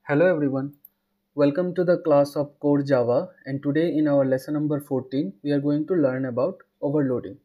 Hello everyone, welcome to the class of Core Java, and today in our lesson number 14 we are going to learn about overloading.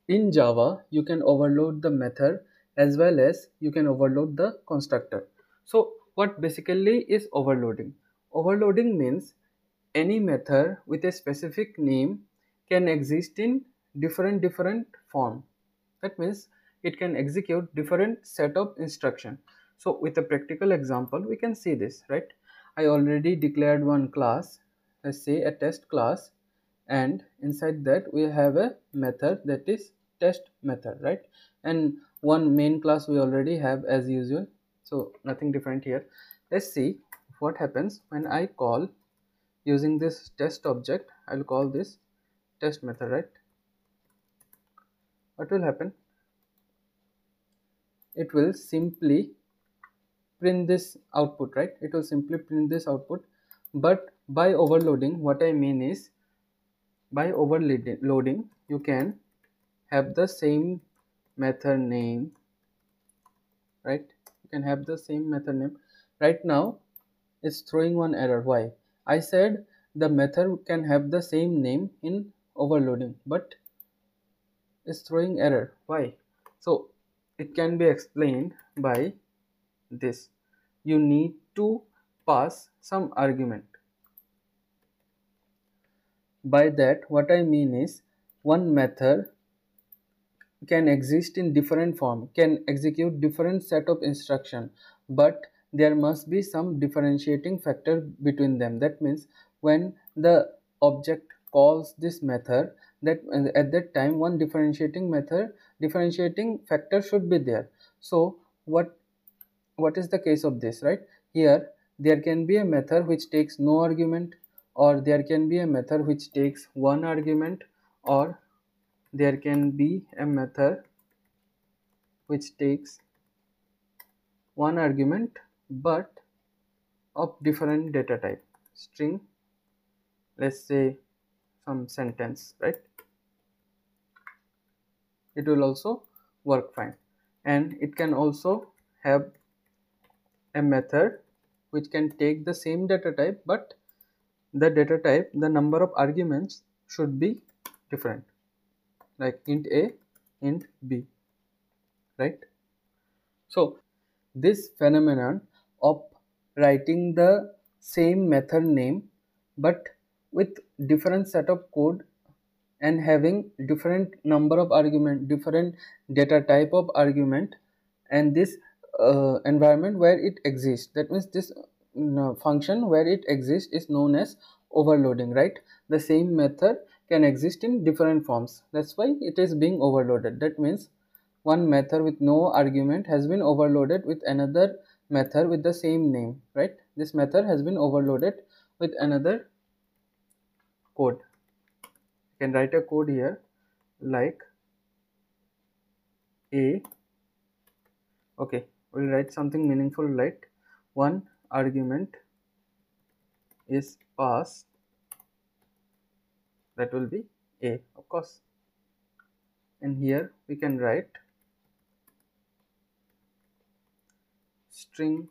In Java you can overload the method as well as you can overload the constructor. So what basically is overloading? Overloading means any method with a specific name can exist in different form. That means it can execute different set of instruction. So with a practical example we can see this, right? I already declared one class, let's say a test class, and inside that we have a method that is test method, right? And one main class we already have as usual, so nothing different here. Let's see what happens when I call using this test object. I'll call this test method, right? What will happen? It will simply print this output, right? It will simply print this output. But by overloading, what I mean is, by overloading you can have the same method name, right? You can have the same method name. Right now it's throwing one error. Why? I said the method can have the same name in overloading, but it's throwing error. Why? So it can be explained by this. You need to pass some argument. By that what I mean is, one method can exist in different form, can execute different set of instruction, but there must be some differentiating factor between them. That means when the object calls this method, that at that time one differentiating factor should be there. So what is the case of this, right? Here there can be a method which takes no argument, or there can be a method which takes one argument, or there can be a method which takes one argument but of different data type, string, let's say some sentence, right? It will also work fine. And it can also have a method which can take the same data type, but the data type, the number of arguments should be different, like int a, int b, right? So this phenomenon of writing the same method name but with different set of code and having different number of argument, different data type of argument, and this environment where it exists, that means this function where it exists is known as overloading, right? The same method can exist in different forms, that's why it is being overloaded. That means one method with no argument has been overloaded with another method with the same name, right? This method has been overloaded with another code. You can write a code here like a, okay, we'll write something meaningful, like one argument is passed, that will be a, of course. And here we can write string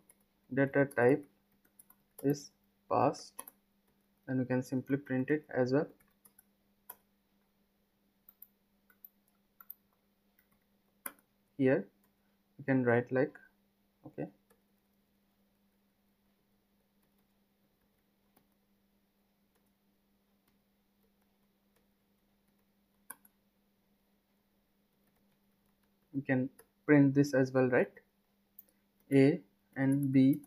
data type is passed, and we can simply print it as well. Here we can write like, okay, we can print this as well, right? A and b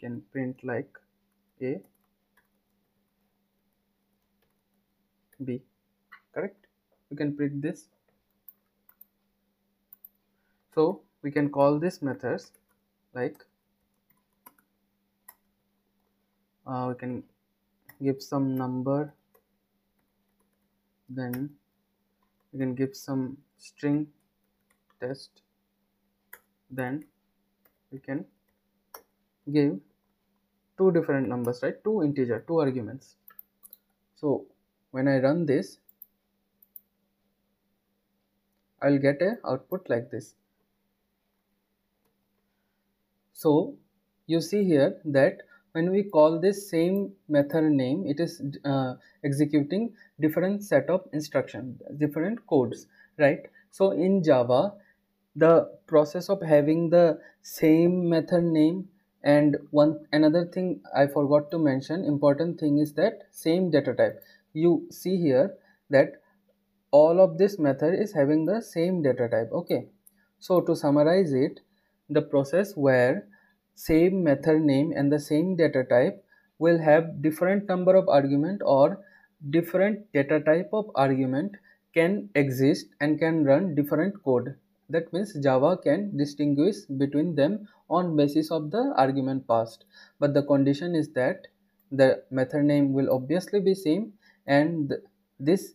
can print like a, b, correct? We can print this. So we can call this methods like we can give some number, then we can give some string test, then we can give two different numbers, right? Two integer, two arguments. So when I run this, I'll get a output like this. So you see here that when we call this same method name, it is executing different set of instructions, different codes, right? So in Java, the process of having the same method name, and one another thing I forgot to mention, important thing is that same data type. You see here that all of this method is having the same data type. Okay, so to summarize it, the process where same method name and the same data type will have different number of argument or different data type of argument can exist and can run different code. That means Java can distinguish between them on basis of the argument passed, but the condition is that the method name will obviously be same, and this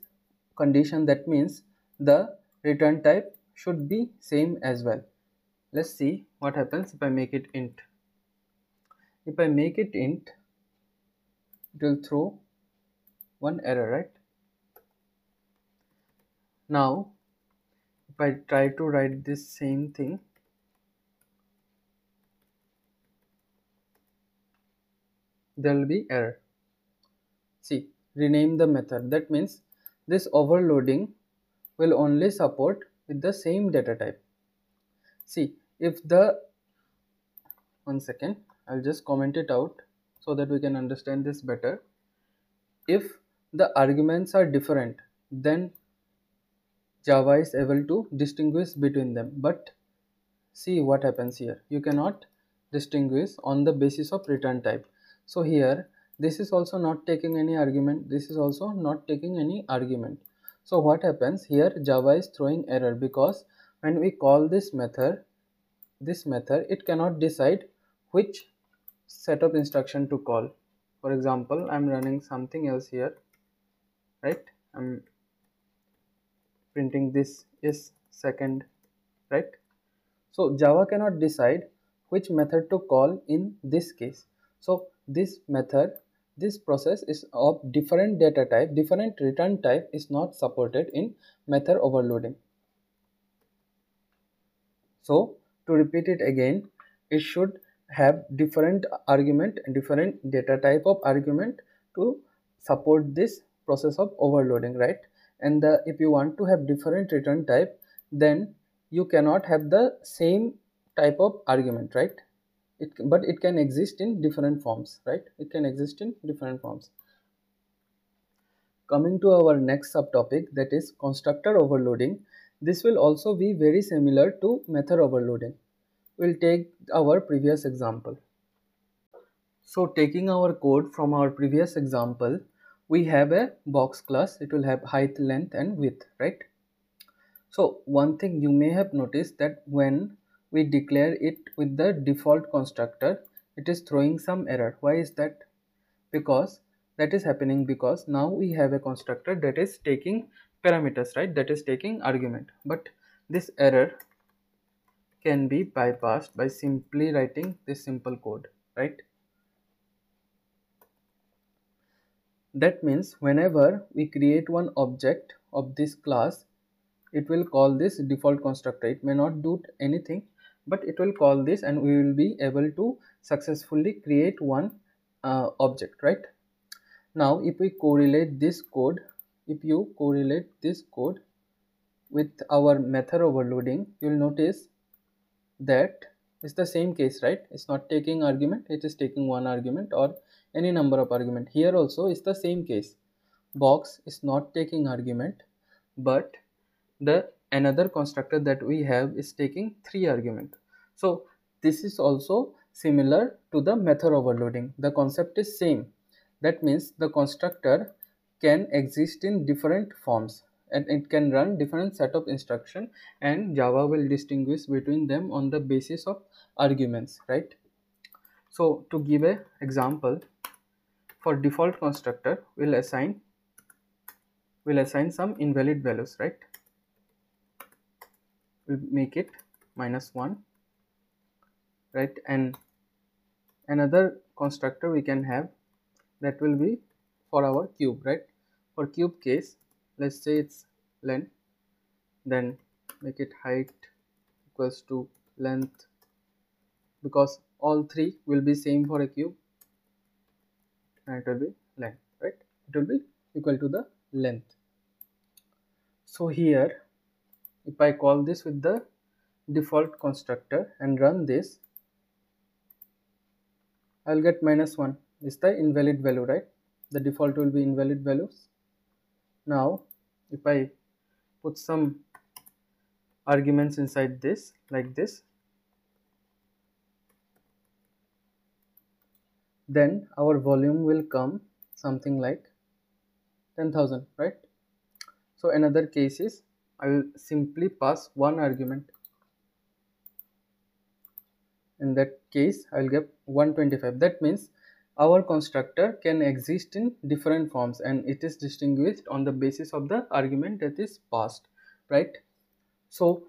condition, that means the return type should be same as well. Let's see what happens if I make it int. If I make it int, it will throw one error, right? Now if I try to write this same thing, there will be error. See, rename the method. That means this overloading will only support with the same data type. See, if the, one second, I'll just comment it out so that we can understand this better. If the arguments are different, then Java is able to distinguish between them. But see what happens here. You cannot distinguish on the basis of return type. So here, this is also not taking any argument. This is also not taking any argument. So what happens here? Java is throwing error because when we call this method, it cannot decide which set of instruction to call. For example, I'm running something else here, right? I'm printing this is second, right? So Java cannot decide which method to call in this case. So this method, this process is of different data type, different return type is not supported in method overloading. So to repeat it again, it should have different argument, different data type of argument to support this process of overloading, right? And if you want to have different return type, then you cannot have the same type of argument, right? But it can exist in different forms, right? It can exist in different forms. Coming to our next subtopic, that is constructor overloading. This will also be very similar to method overloading. We'll take our previous example. So taking our code from our previous example, we have a box class. It will have height, length and width, right? So one thing you may have noticed that when we declare it with the default constructor, it is throwing some error. Why is that? Because that is happening because now we have a constructor that is taking parameters, right? That is taking argument. But this error can be bypassed by simply writing this simple code, right? That means whenever we create one object of this class, it will call this default constructor. It may not do anything, but it will call this and we will be able to successfully create one object, right? Now if we correlate this code, if you correlate this code with our method overloading, you will notice that it's the same case, right? It's not taking argument, it is taking one argument or any number of argument. Here also is the same case. Box is not taking argument, but the another constructor that we have is taking 3 argument. So this is also similar to the method overloading. The concept is same. That means the constructor can exist in different forms and it can run different set of instruction, and Java will distinguish between them on the basis of arguments, right? So to give a example, for default constructor we'll assign some invalid values, right? We'll make it -1, right? And another constructor we can have that will be for our cube, right? For cube case, let's say it's length, then make it height equals to length, because all three will be same for a cube, and it will be length, right? It will be equal to the length. So here, if I call this with the default constructor and run this, I'll get -1 is the invalid value, right? The default will be invalid values. Now if I put some arguments inside this like this, then our volume will come something like 10,000, right? So another case is I will simply pass one argument. In that case I will get 125. That means our constructor can exist in different forms and it is distinguished on the basis of the argument that is passed, right? So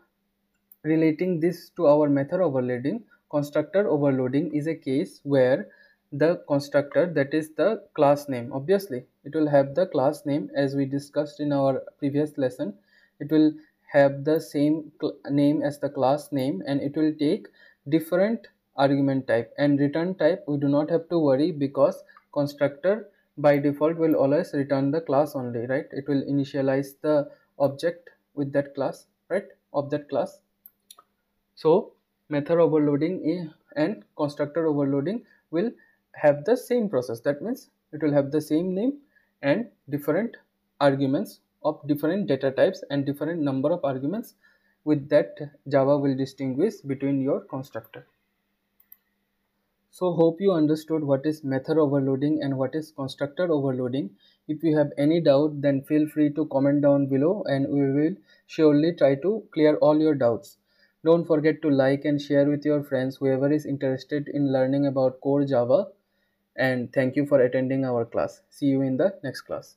relating this to our method overloading, constructor overloading is a case where the constructor, that is the class name, obviously it will have the class name as we discussed in our previous lesson. It will have the same name as the class name and it will take different argument type, and return type we do not have to worry because constructor by default will always return the class only, right? It will initialize the object with that class, right, of that class. So method overloading and constructor overloading will have the same process. That means it will have the same name and different arguments of different data types and different number of arguments. With that, Java will distinguish between your constructor. So hope you understood what is method overloading and what is constructor overloading. If you have any doubt, then feel free to comment down below and we will surely try to clear all your doubts. Don't forget to like and share with your friends whoever is interested in learning about core Java, and thank you for attending our class. See you in the next class.